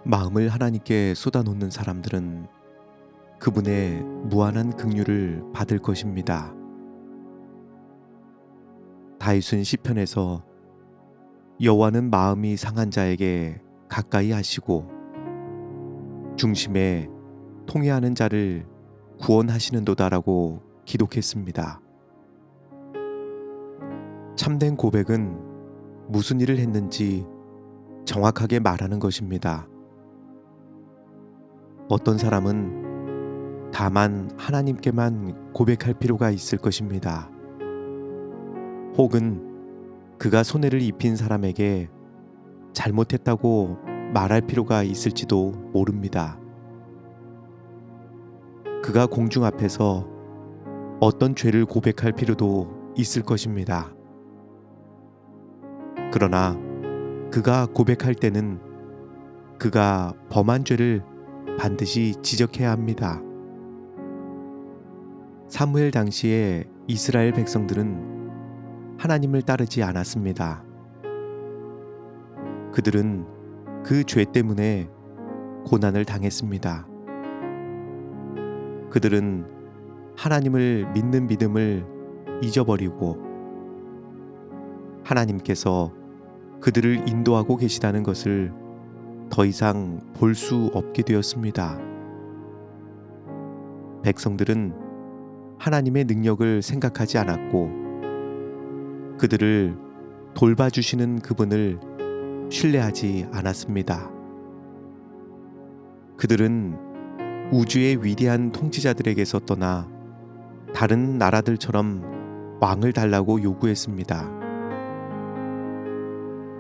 마음을 하나님께 쏟아놓는 사람들은 그분의 무한한 긍휼을 받을 것입니다. 다윗은 시편에서 여호와는 마음이 상한 자에게 가까이 하시고 중심에 통회하는 자를 구원하시는도다라고 기록했습니다. 참된 고백은 무슨 일을 했는지 정확하게 말하는 것입니다. 어떤 사람은 다만 하나님께만 고백할 필요가 있을 것입니다. 혹은 그가 손해를 입힌 사람에게 잘못했다고 말할 필요가 있을지도 모릅니다. 그가 공중 앞에서 어떤 죄를 고백할 필요도 있을 것입니다. 그러나 그가 고백할 때는 그가 범한 죄를 반드시 지적해야 합니다. 사무엘 당시에 이스라엘 백성들은 하나님을 따르지 않았습니다. 그들은 그 죄 때문에 고난을 당했습니다. 그들은 하나님을 믿는 믿음을 잊어버리고 하나님께서 그들을 인도하고 계시다는 것을 더 이상 볼 수 없게 되었습니다. 백성들은 하나님의 능력을 생각하지 않았고 그들을 돌봐주시는 그분을 신뢰하지 않았습니다. 그들은 우주의 위대한 통치자들에게서 떠나 다른 나라들처럼 왕을 달라고 요구했습니다.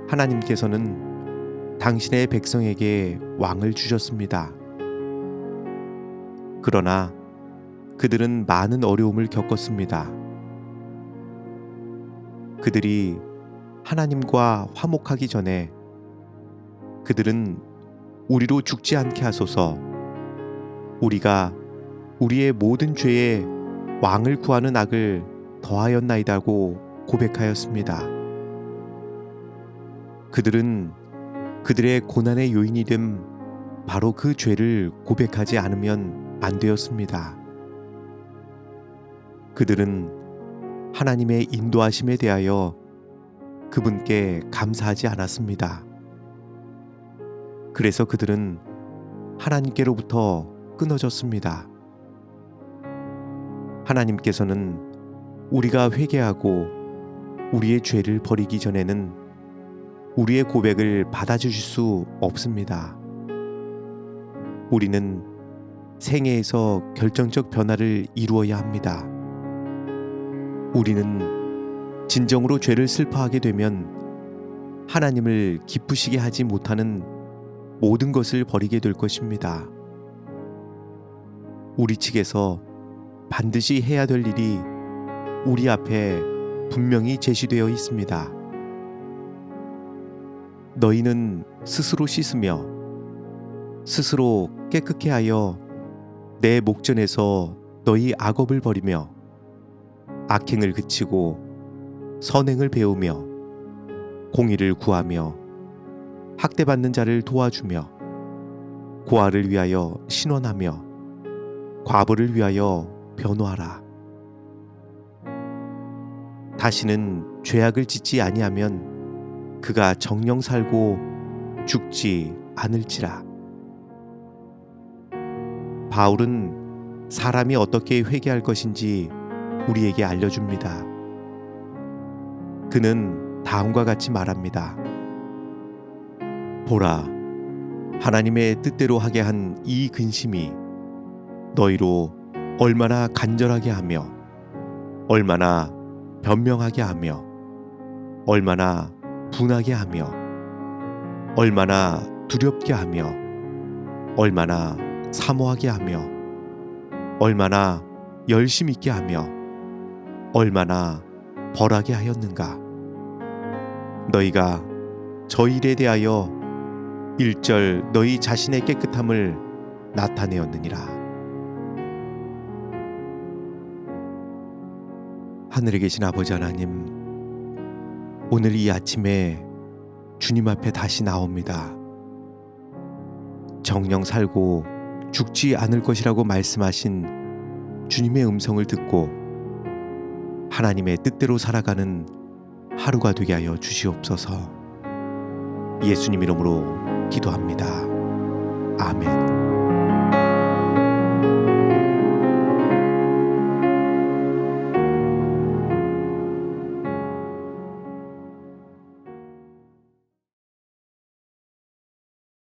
하나님께서는 당신의 백성에게 왕을 주셨습니다. 그러나 그들은 많은 어려움을 겪었습니다. 그들이 하나님과 화목하기 전에 그들은 우리로 죽지 않게 하소서, 우리가 우리의 모든 죄에 왕을 구하는 악을 더하였나이다고 고백하였습니다. 그들은 그들의 고난의 요인이 된 바로 그 죄를 고백하지 않으면 안 되었습니다. 그들은 하나님의 인도하심에 대하여 그분께 감사하지 않았습니다. 그래서 그들은 하나님께로부터 끊어졌습니다. 하나님께서는 우리가 회개하고 우리의 죄를 버리기 전에는 우리의 고백을 받아주실 수 없습니다. 우리는 생애에서 결정적 변화를 이루어야 합니다. 우리는 진정으로 죄를 슬퍼하게 되면 하나님을 기쁘시게 하지 못하는 모든 것을 버리게 될 것입니다. 우리 측에서 반드시 해야 될 일이 우리 앞에 분명히 제시되어 있습니다. 너희는 스스로 씻으며 스스로 깨끗게 하여 내 목전에서 너희 악업을 버리며 악행을 그치고 선행을 배우며 공의를 구하며 학대받는 자를 도와주며 고아를 위하여 신원하며 과부를 위하여 변호하라. 다시는 죄악을 짓지 아니하면 그가 정령 살고 죽지 않을지라. 바울은 사람이 어떻게 회개할 것인지 우리에게 알려줍니다. 그는 다음과 같이 말합니다. 보라, 하나님의 뜻대로 하게 한 이 근심이 너희로 얼마나 간절하게 하며 얼마나 변명하게 하며 얼마나 분하게 하며 얼마나 두렵게 하며 얼마나 사모하게 하며 얼마나 열심 있게 하며 얼마나 벌하게 하였는가. 너희가 저 일에 대하여 일절 너희 자신의 깨끗함을 나타내었느니라. 하늘에 계신 아버지 하나님, 오늘 이 아침에 주님 앞에 다시 나옵니다. 정령 살고 죽지 않을 것이라고 말씀하신 주님의 음성을 듣고 하나님의 뜻대로 살아가는 하루가 되게 하여 주시옵소서. 예수님 이름으로 기도합니다. 아멘.